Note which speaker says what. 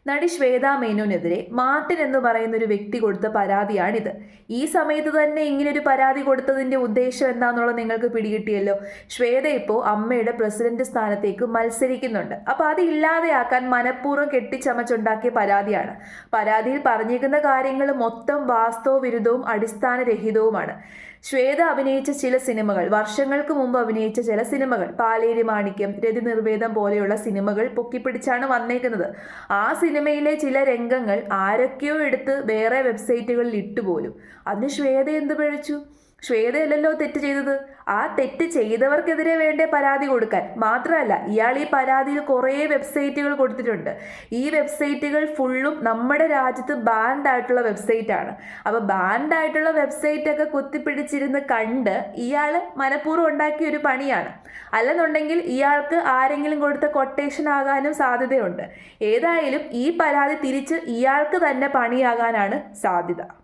Speaker 1: നടി ശ്വേതാ മേനോനെതിരെ മാർട്ടിൻ എന്ന് പറയുന്ന ഒരു വ്യക്തി കൊടുത്ത പരാതിയാണിത്. ഈ സമയത്ത് തന്നെ ഇങ്ങനൊരു പരാതി കൊടുത്തതിന്റെ ഉദ്ദേശം എന്താണെന്നുള്ളത് നിങ്ങൾക്ക് പിടികിട്ടിയല്ലോ. ശ്വേത ഇപ്പോൾ അമ്മയുടെ പ്രസിഡന്റ് സ്ഥാനത്തേക്ക് മത്സരിക്കുന്നുണ്ട്. അപ്പോൾ അത് ഇല്ലാതെയാക്കാൻ മനഃപൂർവ്വം കെട്ടിച്ചമച്ചുണ്ടാക്കിയ പരാതിയാണ്. പരാതിയിൽ പറഞ്ഞിരിക്കുന്ന കാര്യങ്ങൾ മൊത്തം വാസ്തവവിരുദ്ധവും അടിസ്ഥാനരഹിതവുമാണ്. ശ്വേത അഭിനയിച്ച ചില സിനിമകൾ, വർഷങ്ങൾക്ക് മുമ്പ് അഭിനയിച്ച ചില സിനിമകൾ, പാലേരി മാണിക്യം, രതി നിർവേദം പോലെയുള്ള സിനിമകൾ പൊക്കിപ്പിടിച്ചാണ് വന്നേക്കുന്നത്. ആ സിനിമയിലെ ചില രംഗങ്ങൾ ആരൊക്കെയോ എടുത്ത് വേറെ വെബ്സൈറ്റുകളിൽ ഇട്ടുപോലും. അതിന് ശ്വേത എന്ത് പിഴച്ചു? ശ്വേതയല്ലല്ലോ തെറ്റ് ചെയ്തത്. ആ തെറ്റ് ചെയ്തവർക്കെതിരെ വേണ്ടേ പരാതി കൊടുക്കാൻ. മാത്രമല്ല, ഇയാൾ ഈ പരാതിയിൽ കുറേ വെബ്സൈറ്റുകൾ കൊടുത്തിട്ടുണ്ട്. ഈ വെബ്സൈറ്റുകൾ ഫുള്ളും നമ്മുടെ രാജ്യത്ത് ബാൻഡ് ആയിട്ടുള്ള വെബ്സൈറ്റ് ആണ്. അപ്പോൾ ബാൻഡ് ആയിട്ടുള്ള വെബ്സൈറ്റ് ഒക്കെ കുത്തിപ്പിടിച്ചിരുന്ന് കണ്ട് ഇയാൾ മനഃപൂർവ്വം ഉണ്ടാക്കിയ ഒരു പണിയാണ്. അല്ലെന്നുണ്ടെങ്കിൽ ഇയാൾക്ക് ആരെങ്കിലും കൊടുത്ത കൊട്ടേഷൻ ആകാനും സാധ്യതയുണ്ട്. ഏതായാലും ഈ പരാതി തിരിച്ച് ഇയാൾക്ക് തന്നെ പണിയാകാനാണ് സാധ്യത.